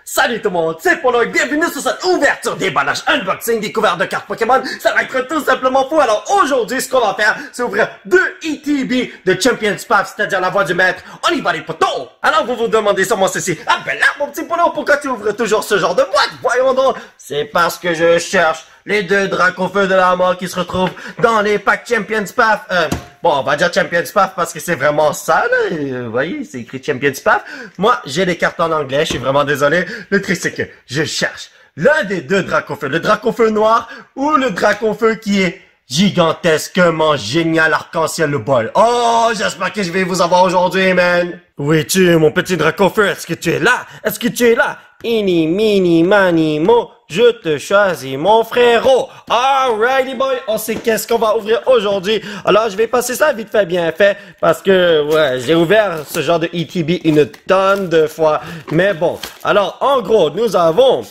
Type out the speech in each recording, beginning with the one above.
Salut tout le monde, c'est Polo et bienvenue sur cette ouverture déballage unboxing découverte de cartes Pokémon. Ça va être tout simplement fou. Alors aujourd'hui, ce qu'on va faire, c'est ouvrir deux ETB de Champions Path, c'est-à-dire la voix du maître. On y va les potos. Alors vous vous demandez sûrement ceci. Ah ben là, mon petit Polo, pourquoi tu ouvres toujours ce genre de boîte? Voyons donc. C'est parce que je cherche les deux Dracofeu de la mort qui se retrouvent dans les packs Champions Path. Bon, on va dire Champions Path parce que c'est vraiment ça, là. Vous voyez, c'est écrit Champions Path. Moi, j'ai les cartes en anglais, je suis vraiment désolé. Le truc, c'est que je cherche l'un des deux Dracofeu. Le Dracofeu noir ou le Dracofeu qui est gigantesquement génial arc-en-ciel le bol. Oh, j'espère que je vais vous avoir aujourd'hui, man. Oui, tu, mon petit Dracofeu, est-ce que tu es là? Est-ce que tu es là? Ini, mini, mani, mo, je te choisis, mon frérot. Alrighty boy, on sait qu'est-ce qu'on va ouvrir aujourd'hui. Alors, je vais passer ça vite fait, bien fait, parce que, ouais, j'ai ouvert ce genre de ETB une tonne de fois. Mais bon, alors, en gros, nous avons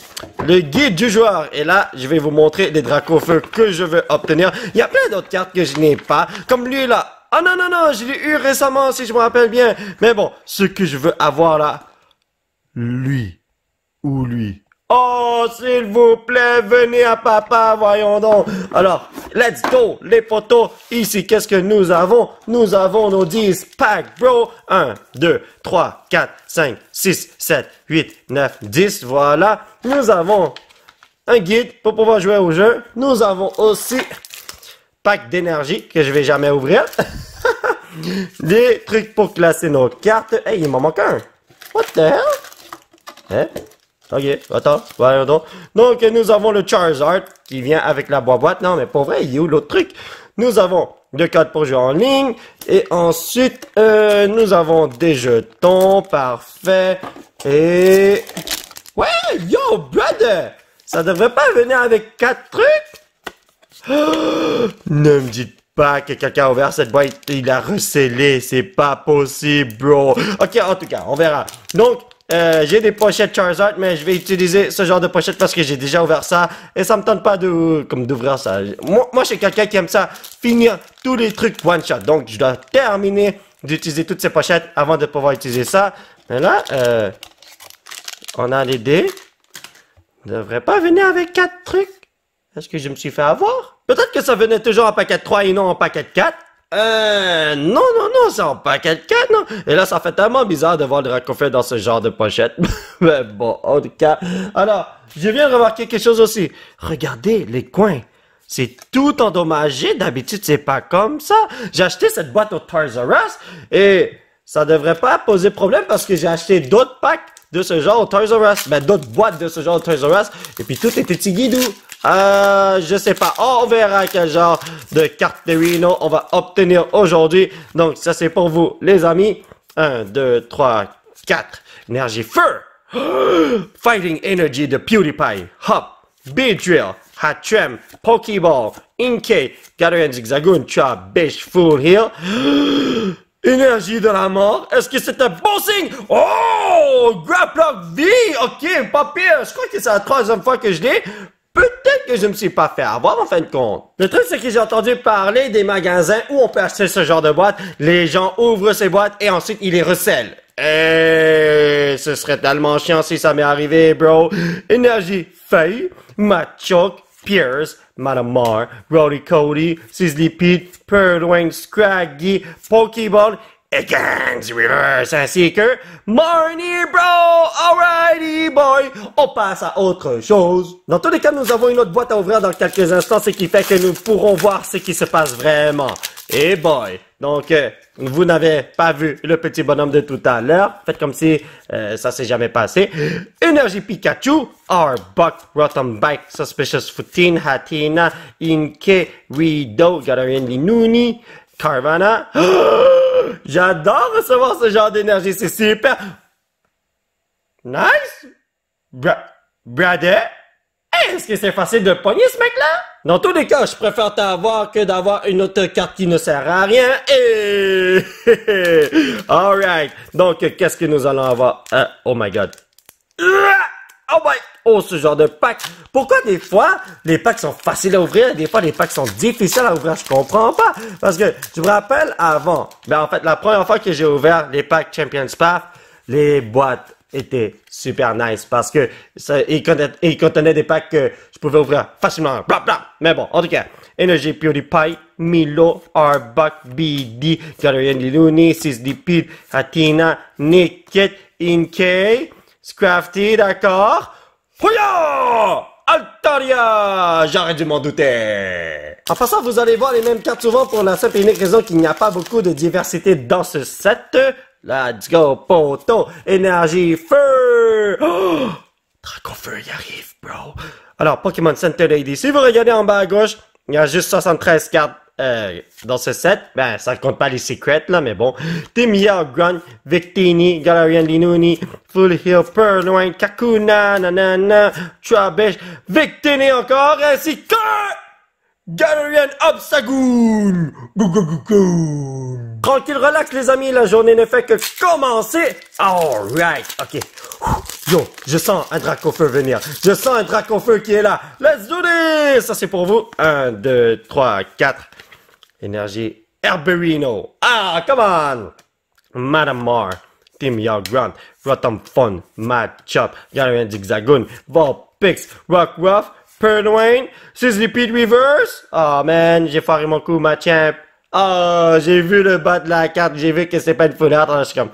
le guide du joueur. Et là, je vais vous montrer les Dracofeu que je veux obtenir. Il y a plein d'autres cartes que je n'ai pas, comme lui là. Ah non, non, non, je l'ai eu récemment, si je me rappelle bien. Mais bon, ce que je veux avoir là, lui. Ou lui. Oh, s'il vous plaît, venez à papa, voyons donc. Alors, let's go, les potos. Ici, qu'est-ce que nous avons? Nous avons nos 10 packs, bro. 1, 2, 3, 4, 5, 6, 7, 8, 9, 10, voilà. Nous avons un guide pour pouvoir jouer au jeu. Nous avons aussi pack d'énergie que je vais jamais ouvrir. Des trucs pour classer nos cartes. Hey, il m'en manque un. What the hell? Hein? Ok, attends, voyons donc. Donc, nous avons le Charizard qui vient avec la boîte. Non, mais pour vrai, il est où l'autre truc? Nous avons le code pour jouer en ligne. Et ensuite, nous avons des jetons. Parfait. Et... ouais, yo, brother! Ça devrait pas venir avec 4 trucs? Oh, ne me dites pas que quelqu'un a ouvert cette boîte. Il a recellé. C'est pas possible, bro. Ok, en tout cas, on verra. Donc, j'ai des pochettes Charizard, mais je vais utiliser ce genre de pochette parce que j'ai déjà ouvert ça et ça me tente pas d'ouvrir ça. Moi, je suis quelqu'un qui aime ça, finir tous les trucs one shot. Donc, je dois terminer d'utiliser toutes ces pochettes avant de pouvoir utiliser ça. Mais là, on a les dés. Ça devrait pas venir avec 4 trucs. Est-ce que je me suis fait avoir? Peut-être que ça venait toujours en paquet 3 et non en paquet 4. Non, c'est en paquet 4, non? Et là, ça fait tellement bizarre de voir le Dracofeu dans ce genre de pochette. Mais bon, en tout cas. Alors, je viens de remarquer quelque chose aussi. Regardez les coins. C'est tout endommagé. D'habitude, c'est pas comme ça. J'ai acheté cette boîte au Toys R Us et ça devrait pas poser problème parce que j'ai acheté d'autres packs de ce genre au Toys R Us. Ben, d'autres boîtes de ce genre au Toys R Us. Et puis, tout était petit guidou. Je sais pas. On verra quel genre de carte de Reno on va obtenir aujourd'hui. Donc, ça c'est pour vous, les amis. 1, 2, 3, 4. Énergie Feu. Fighting Energy de PewDiePie. Hop. Beedrill. Hatchem. Pokéball. Inkay. Gathering Zigzagoon. Chop. Bish. Full Heal. Énergie de la mort. Est-ce que c'est un bon signe? Oh! Graplock V. Ok, pas pire. Je crois que c'est la 3e fois que je l'ai. Peut-être que je me suis pas fait avoir en fin de compte. Le truc, c'est que j'ai entendu parler des magasins où on peut acheter ce genre de boîtes. Les gens ouvrent ces boîtes et ensuite ils les recèlent. Et ce serait tellement chiant si ça m'est arrivé, bro. Énergie Feuille, Machoke, Pierce, Malamar, Brody Cody, Sizzly Pete, Purloin, Scraggy, Pokéball, et Gangs Reverse ainsi que Marnie, bro! Alrighty, boy! On passe à autre chose. Dans tous les cas, nous avons une autre boîte à ouvrir dans quelques instants, ce qui fait que nous pourrons voir ce qui se passe vraiment. Et boy! Donc, vous n'avez pas vu le petit bonhomme de tout à l'heure. Faites comme si ça s'est jamais passé. Énergie Pikachu, Arbok, Rotom Bike, Suspicious Footin, Hatina, Inkay, Rido, Galarian Linuni, Carvana. J'adore recevoir ce genre d'énergie, c'est super. Nice. Brother. Est-ce que c'est facile de pogner ce mec-là? Dans tous les cas, je préfère t'avoir que d'avoir une autre carte qui ne sert à rien. Et... alright. Donc, qu'est-ce que nous allons avoir? Oh my god. Oh my... oh, ce genre de pack. Pourquoi des fois, les packs sont faciles à ouvrir, des fois, les packs sont difficiles à ouvrir? Je comprends pas. Parce que, je me rappelle avant, ben en fait, la première fois que j'ai ouvert les packs Champions Path, les boîtes était super nice parce que il contenait des packs que je pouvais ouvrir facilement. Bla bla. Mais bon, en tout cas, Energy PewDiePie, Milo, Arbuck, BD, Galarian Liluni, 6DP, Athena, Nickit, Inkay, Scrafty, d'accord. Hoya! Altaria! J'aurais dû m'en douter. En passant, vous allez voir les mêmes cartes souvent pour la simple et unique raison qu'il n'y a pas beaucoup de diversité dans ce set. Let's go, poto! Énergie, feu! Oh! Dracofeu, il arrive, bro. Alors, Pokémon Center Lady, si vous regardez en bas à gauche, il y a juste 73 cartes dans ce set. Ben, ça compte pas les secrets, là, mais bon. Timia, Grunt, Victini, Galarian Linuni, Full Heal, Purloin, Kakuna, nanana, Trubbish, Victini encore, ainsi que Galarian Obstagoon! Gougougougoon! Tranquille, relax les amis, la journée ne fait que commencer! Alright, ok. Yo, je sens un Dracofeu venir. Je sens un Dracofeu qui est là. Let's do this! Ça c'est pour vous. 1, 2, 3, 4. Énergie Herberino. Ah, come on! Madame Mar, Team Grunt, Rotom Fun, Mad Chop, Galarian Zigzagoon, Vulpix, Rockruff, Purloin, Sizzlipede Reverse. Oh man, j'ai foiré mon coup, ma champ. Oh, j'ai vu le bas de la carte, j'ai vu que c'est pas une full art. Alors je suis comme,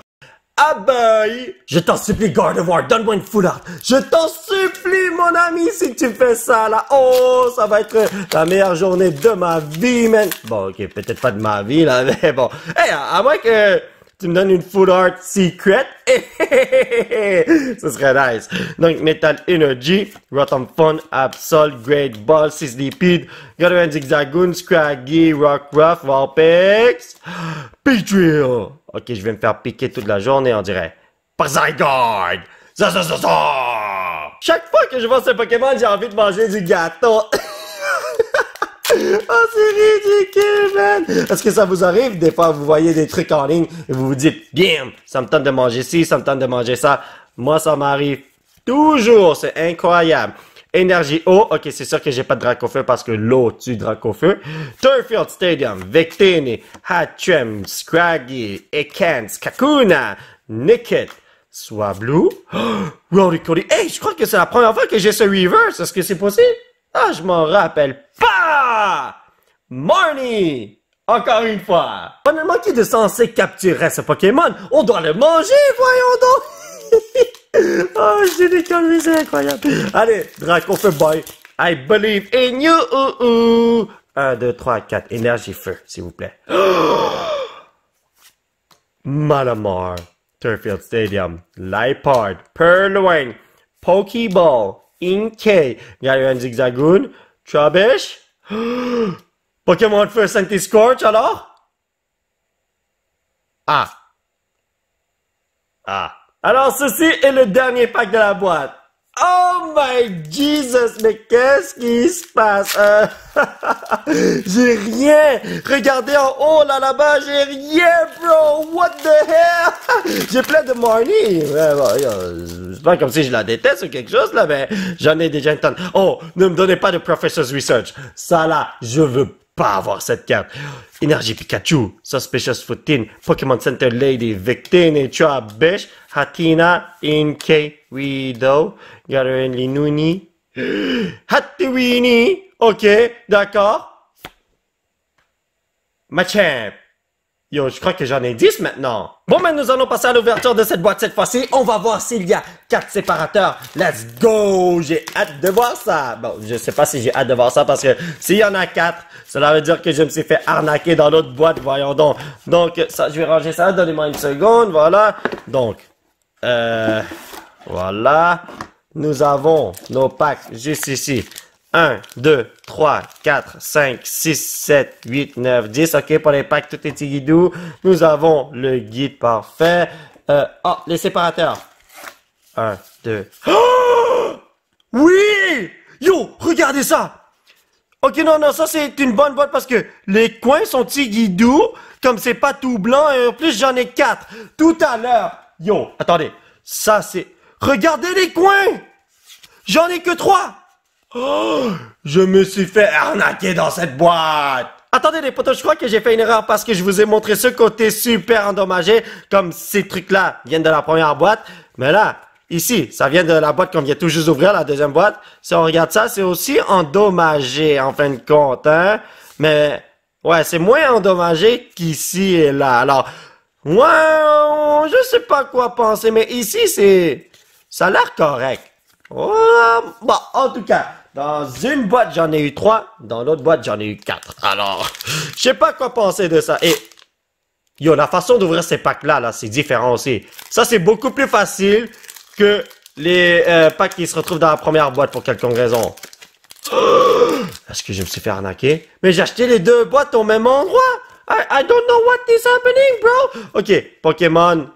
ah bye! Je t'en supplie, Gardevoir, donne-moi une full art. Je t'en supplie, mon ami, si tu fais ça, là. Oh, ça va être la meilleure journée de ma vie, man. Bon, ok, peut-être pas de ma vie, là, mais bon. Hey, à moins que tu me donnes une full art secret. Ce serait nice. Donc, Metal Energy, Rotom Fun, Absol, Great Ball, 6DP, Galarian Zigzagoon, Scraggy, Rockruff, Vulpix, Beedrill. Ok, je vais me faire piquer toute la journée, on dirait. Par Zygarde! Ça! Chaque fois que je vois ce Pokémon, j'ai envie de manger du gâteau. Oh, c'est ridicule, man! Est-ce que ça vous arrive? Des fois, vous voyez des trucs en ligne et vous vous dites, bien, ça me tente de manger ci, ça me tente de manger ça. Moi, ça m'arrive toujours. C'est incroyable. Énergie eau. Ok, c'est sûr que j'ai pas de Dracofeu parce que l'eau tue Dracofeu. Turffield Stadium, Victini, Hatchem, Scraggy, Ekans, Kakuna, Nickit, Swablu, Rowdy Cody. Hey, je crois que c'est la première fois que j'ai ce reverse. Est-ce que c'est possible? Ah, je m'en rappelle pas! Marnie! Encore une fois! Honnêtement, qui de censé capturer ce Pokémon? On doit le manger, voyons donc! Oh, j'ai des conneries, c'est incroyable. Allez, Dracofeu boy. I believe in you. 1, 2, 3, 4. Énergie feu, s'il vous plaît. Malamar. Turffield Stadium. Liepard. Purloin. Pokeball. Inkay. Galarian Zigzagoon. Trubbish. Pokémon First Anti-Scorch, alors? Ah. Alors, ceci est le dernier pack de la boîte. Oh my Jesus, mais qu'est-ce qui se passe? J'ai rien. Regardez en haut, là-bas, j'ai rien, bro. What the hell? J'ai plein de Marnie. C'est pas comme si je la déteste ou quelque chose, là, mais j'en ai déjà une tonne. Oh, ne me donnez pas de Professor's Research. Ça, là, je veux pas avoir cette carte. Énergie Pikachu, Suspicious Footin, Pokémon Center Lady, Victini, Trubbish, Hatina, Inkay, Widow, Galarian Linuni, Hattiwini. Ok, d'accord. Machamp. Yo, je crois que j'en ai 10 maintenant. Bon, mais nous allons passer à l'ouverture de cette boîte cette fois-ci. On va voir s'il y a 4 séparateurs. Let's go! J'ai hâte de voir ça. Bon, je sais pas si j'ai hâte de voir ça parce que s'il y en a 4, cela veut dire que je me suis fait arnaquer dans l'autre boîte, voyons donc. Donc, ça, je vais ranger ça. Donnez-moi une seconde, voilà. Donc, voilà. Nous avons nos packs juste ici. 1, 2, 3, 4, 5, 6, 7, 8, 9, 10. OK, pour les packs, tout est guidou. Nous avons le guide parfait. Les séparateurs. 1, 2. Oh! Oui! Yo, regardez ça! OK, non, ça, c'est une bonne boîte parce que les coins sont guidou. Comme c'est pas tout blanc. Et en plus, j'en ai 4. Tout à l'heure. Yo, attendez. Ça, c'est... Regardez les coins! J'en ai que 3! Oh, je me suis fait arnaquer dans cette boîte. Attendez les potos, je crois que j'ai fait une erreur parce que je vous ai montré ce côté super endommagé, comme ces trucs-là viennent de la première boîte. Mais là, ici, ça vient de la boîte qu'on vient tout juste d'ouvrir, la deuxième boîte. Si on regarde ça, c'est aussi endommagé, en fin de compte, hein. Mais, ouais, c'est moins endommagé qu'ici et là. Alors, ouais, je sais pas quoi penser, mais ici, ça a l'air correct. Bon, en tout cas, dans une boîte, j'en ai eu 3. Dans l'autre boîte, j'en ai eu 4. Alors, je sais pas quoi penser de ça. Et, yo, la façon d'ouvrir ces packs-là, là, c'est différent aussi. Ça, c'est beaucoup plus facile que les packs qui se retrouvent dans la première boîte pour quelconque raison. Est-ce que je me suis fait arnaquer? Mais j'ai acheté les 2 boîtes au même endroit. I don't know what is happening, bro. Ok, Pokémon,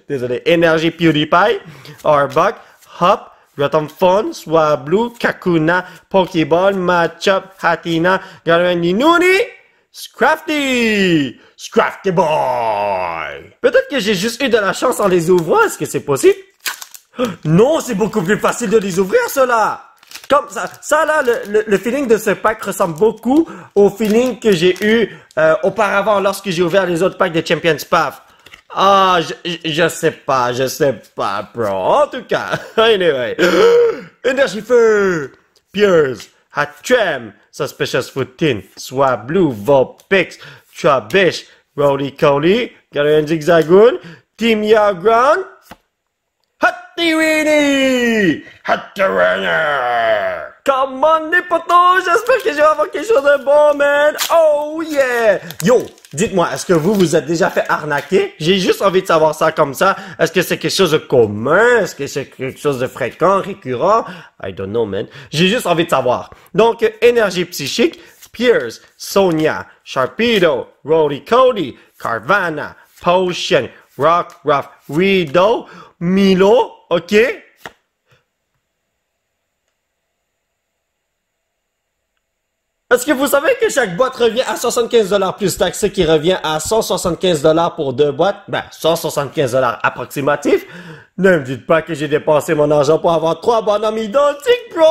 désolé, Energy PewDiePie, Arbok, Hop, Rotom Phone, Swablu, Kakuna, Pokéball, Machop, Hatina, Gardevoir, Scrafty! Scrafty Boy! Peut-être que j'ai juste eu de la chance en les ouvrant, est-ce que c'est possible? Non, c'est beaucoup plus facile de les ouvrir, cela! Comme ça là, le feeling de ce pack ressemble beaucoup au feeling que j'ai eu auparavant lorsque j'ai ouvert les autres packs de Champions Path. Ah, je sais pas, bro. En tout cas, anyway. Energy Feu, Piers, Hatchem, Suspicious Footin, Swablu, Vulpix, Trubbish, Roly-Coly, Galarian Zigzagoon, Team Yaground, Hattiwini! Hatterunner! Come on, les potos! J'espère que je vais avoir quelque chose de bon, man! Oh yeah! Yo, dites-moi, est-ce que vous êtes déjà fait arnaquer? J'ai juste envie de savoir ça comme ça. Est-ce que c'est quelque chose de commun? Est-ce que c'est quelque chose de fréquent, récurrent? I don't know, man. J'ai juste envie de savoir. Donc, énergie psychique, Piers, Sonia, Sharpedo, Roly-Coly, Carvanha, Potion, Rockruff, Rido, Milo, ok? Est-ce que vous savez que chaque boîte revient à 75$ plus taxe, ce qui revient à 175$ pour 2 boîtes? Ben, 175$ approximatif. Ne me dites pas que j'ai dépensé mon argent pour avoir 3 bonhommes identiques, bro!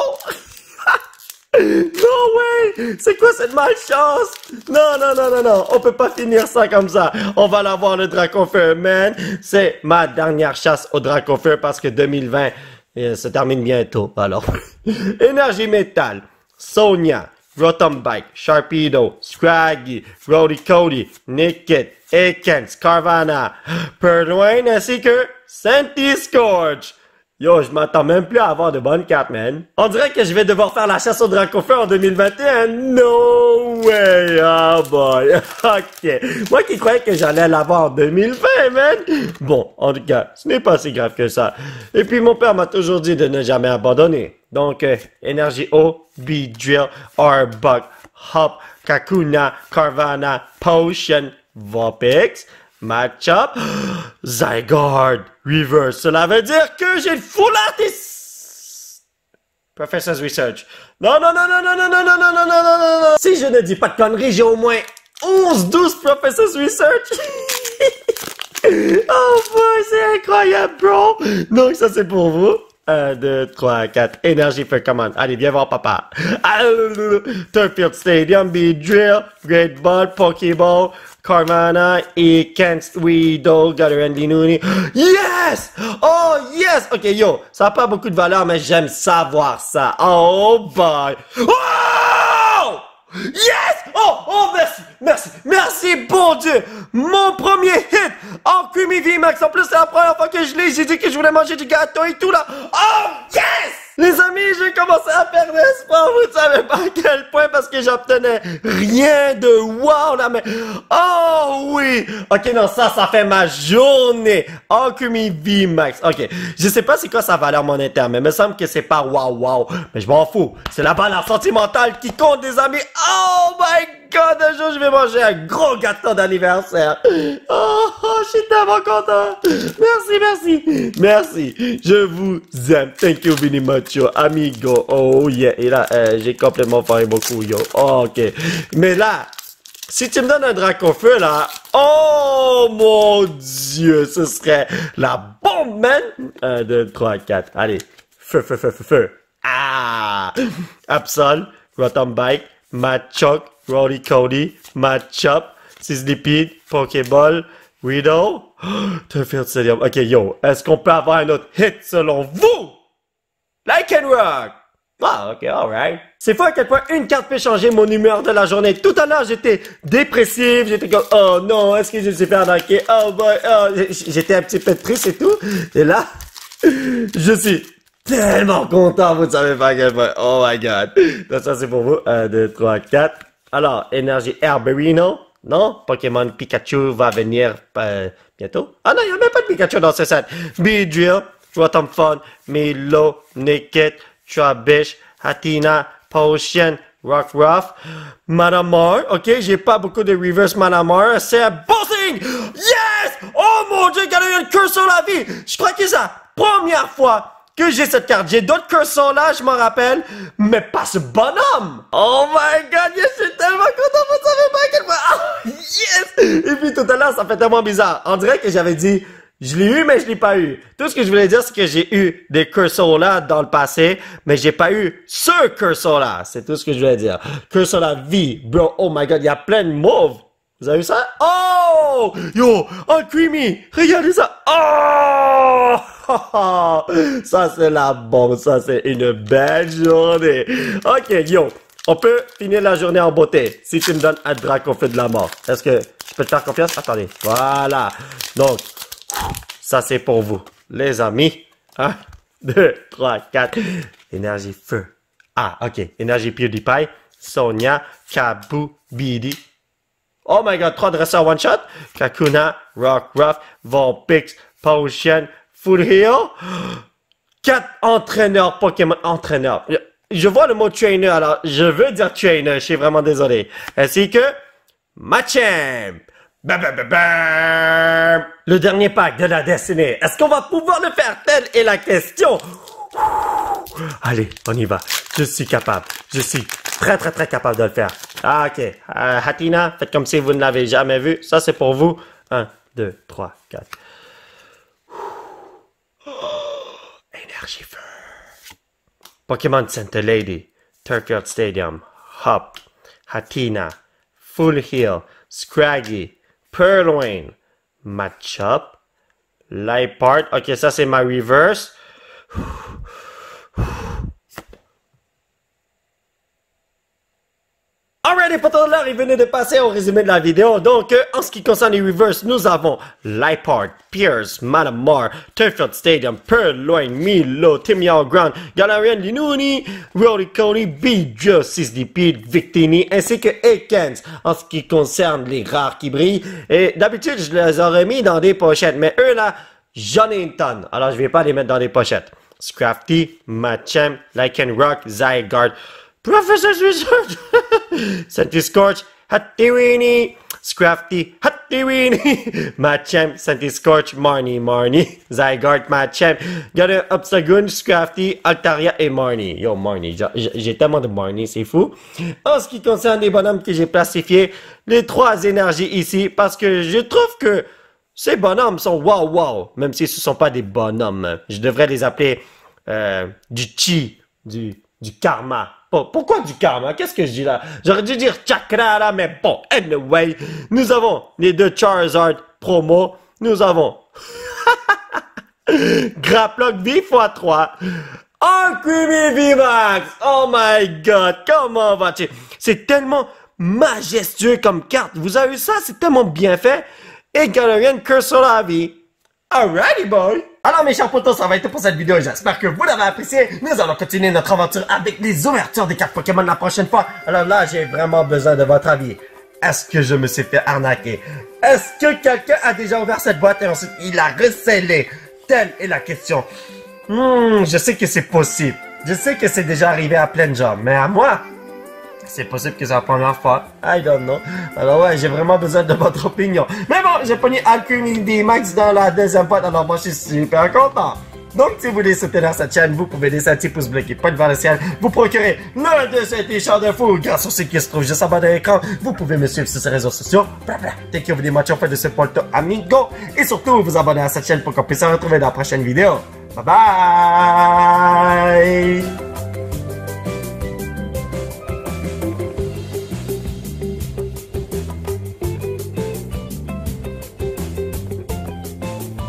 No way! C'est quoi cette malchance? Non. On peut pas finir ça comme ça. On va l'avoir le Dracofeu, man. C'est ma dernière chasse au Dracofeu parce que 2020 se termine bientôt. Alors, énergie métal, Sonia, Rotom-Bike, Sharpedo, Scraggy, Roly-Coly, Nickit, Ekans, Carvanha, Purloin ainsi que Scourge. Yo, je m'attends même plus à avoir de bonnes cartes, man. On dirait que je vais devoir faire la chasse au Dracofeu en 2021. No way! Oh boy! Ok. Moi qui croyais que j'allais l'avoir en 2020, man. Bon, en tout cas, ce n'est pas si grave que ça. Et puis, mon père m'a toujours dit de ne jamais abandonner. Donc, énergie eau, Beedrill, Arbok, Hop, Kakuna, Carvanha, Potion, Vulpix, Machop, Zygarde, Reverse. Cela veut dire que j'ai le full artist. Professor's Research. Non. Si je ne dis pas de conneries, j'ai au moins 11-12 Professor's Research. Oh boy, c'est incroyable, bro. Donc ça c'est pour vous. 1, 2, 3, 4. Énergie Feu Command. Allez, viens voir papa. Turffield Stadium, Beedrill, Great Ball, Pokéball, Carvanha et Kent Weedle, Galarian. Yes! Oh, yes! Ok, yo, ça n'a pas beaucoup de valeur, mais j'aime savoir ça. Oh, boy. Oh! Yes! Oh, merci, bon Dieu! Mon premier hit en Creamy VMAX. En plus, c'est la première fois que je l'ai. J'ai dit que je voulais manger du gâteau et tout, là. Oh, yes! Les amis, j'ai commencé à perdre espoir. Vous ne savez pas à quel point parce que j'obtenais rien de wow, là, mais... Oh, oui! Ok, non, ça fait ma journée. En Creamy VMAX. Ok, je sais pas c'est quoi sa valeur monétaire, mais il me semble que c'est pas wow. Mais je m'en fous. C'est la valeur sentimentale qui compte, des amis. Oh my God, un jour, je vais manger un gros gâteau d'anniversaire. Oh, je suis tellement content. Merci. Je vous aime. Thank you very much, yo. Amigo. Oh, yeah. Et là, j'ai complètement failli beaucoup, yo. Oh, ok. Mais là, si tu me donnes un Dracofeu, là, oh, mon Dieu, ce serait la bombe, man. 1, 2, 3, 4. Allez. Feu. Ah! Absol, Rotom-Bike, Machop, Roly-Coly, Machop, Sizzlipede, Pokéball, Rideau? Turfield Stadium. Ok, yo, est-ce qu'on peut avoir un autre hit selon vous? Like and rock! Ah, ok, alright. C'est fou à quel point une carte peut changer mon humeur de la journée. Tout à l'heure, j'étais dépressif, j'étais comme, oh non, est-ce que je me suis fait arnaquer? Oh boy, oh, j'étais un petit peu triste et tout. Et là, je suis tellement content, vous ne savez pas à quel point. Oh my god. Donc ça, c'est pour vous. 1, 2, 3, 4. Alors, énergie Herberino. Non? Pokémon Pikachu va venir bientôt. Ah non, il n'y a même pas de Pikachu dans ce set. Beedrill, Rotom Fun, Milo, Naked, Trubbish, Hatina, Potion, Rockruff, Manamar. Ok, j'ai pas beaucoup de reverse Manamar. C'est un bossing! Yes! Oh mon dieu, il y a une curse sur la vie! Je crois que c'est la première fois que j'ai cette carte. J'ai d'autres cursors là, je m'en rappelle, mais pas ce bonhomme! Oh my god, yes, je suis tellement content, vous savez pas à quel point. Oh, yes! Et puis tout à l'heure, ça fait tellement bizarre. On dirait que j'avais dit, je l'ai eu, mais je l'ai pas eu. Tout ce que je voulais dire, c'est que j'ai eu des cursors là dans le passé, mais j'ai pas eu ce cursor là. C'est tout ce que je voulais dire. Cursor la vie, bro. Oh my god, il y a plein de mauves. Vous avez vu ça? Oh! Yo! Oh, creamy! Regardez ça! Oh! Ça, c'est la bombe. Ça, c'est une belle journée. Ok, yo. On peut finir la journée en beauté. Si tu me donnes un Dracofeu de la mort. Est-ce que je peux te faire confiance? Attendez. Voilà. Donc, ça, c'est pour vous. Les amis. 1, 2, 3, 4. Énergie feu. Ah, ok. Énergie PewDiePie. Sonia. Kabu. Bidi. Oh my god, 3 dresseurs one shot. Kakuna, Rockruff, Vulpix, Potion, Full Heal. 4 entraîneurs Pokémon. Entraîneurs. Je vois le mot trainer, alors je veux dire trainer, je suis vraiment désolé. Ainsi que Machamp. Bam, bam, bam, bam. Le dernier pack de la destinée. Est-ce qu'on va pouvoir le faire? Telle est la question. Allez, on y va. Je suis capable. Je suis très capable de le faire. Ah, ok. Hatina, faites comme si vous ne l'avez jamais vu. Ça, c'est pour vous. 1, 2, 3, 4. Énergie feu. Pokémon Center Lady. Turfield Stadium. Hop. Hatina. Full Heal. Scraggy. Purloin. Matchup. Liepard. Ok, ça, c'est ma reverse. Alright, les potos, là, il venait de passer au résumé de la vidéo. Donc, en ce qui concerne les reverse, nous avons Liepard, Pierce, Manamar, Turfield Stadium, Purloin, Milo, Timiao Ground, Galarian, Linouni, Roly-Coly, Beedrill, 6DP, Victini, ainsi que Ekans. En ce qui concerne les rares qui brillent, et d'habitude, je les aurais mis dans des pochettes, mais eux, là, j'en ai une tonne. Alors, je vais pas les mettre dans des pochettes. Scrafty, Machamp, Lycanroc, Zygarde, Professor Wizard, Centiskorch, Hattiwini, Scrafty, Hattiwini, Machamp, Centiskorch, Marnie, Zygarde, Machamp, Gonna Obstagoon, Scrafty, Altaria et Marnie. Yo, Marnie, j'ai tellement de Marnie, c'est fou. En ce qui concerne les bonhommes que j'ai plastifiés, les 3 énergies ici, parce que je trouve que ces bonhommes sont wow, même si ce ne sont pas des bonhommes. Je devrais les appeler du chi, du karma. Pourquoi du karma? Qu'est-ce que je dis là? J'aurais dû dire chakra là, mais bon, anyway. Nous avons les 2 Charizard promo. Nous avons Graplock V x3. Un Creamy VMAX. Oh my god, comment vas-tu? C'est tellement majestueux comme carte. Vous avez vu ça? C'est tellement bien fait. Et Galarian Curse sur la vie. Alrighty boy! Alors mes chers potos, ça va être tout pour cette vidéo. J'espère que vous l'avez apprécié. Nous allons continuer notre aventure avec les ouvertures des cartes Pokémon la prochaine fois. Alors là, j'ai vraiment besoin de votre avis. Est-ce que je me suis fait arnaquer? Est-ce que quelqu'un a déjà ouvert cette boîte et ensuite il a rescellé? Telle est la question. Je sais que c'est possible. Je sais que c'est déjà arrivé à plein de gens. Mais à moi, c'est possible que c'est la première fois. I don't know. Alors ouais, j'ai vraiment besoin de votre opinion. Mais bon, j'ai pogné Alchemy VMAX dans la deuxième boîte. Alors moi, je suis super content. Donc, si vous voulez soutenir cette chaîne, vous pouvez laisser un petit pouce bleu qui pointe vers le ciel. Vous procurez l'un de ces t-shirts de fou grâce au site qui se trouve juste en bas de l'écran. Vous pouvez me suivre sur ces réseaux sociaux. Thank you very much. On fait de ce porto amigo. Et surtout, vous abonner à cette chaine pour qu'on puisse se retrouver dans la prochaine vidéo. Bye bye!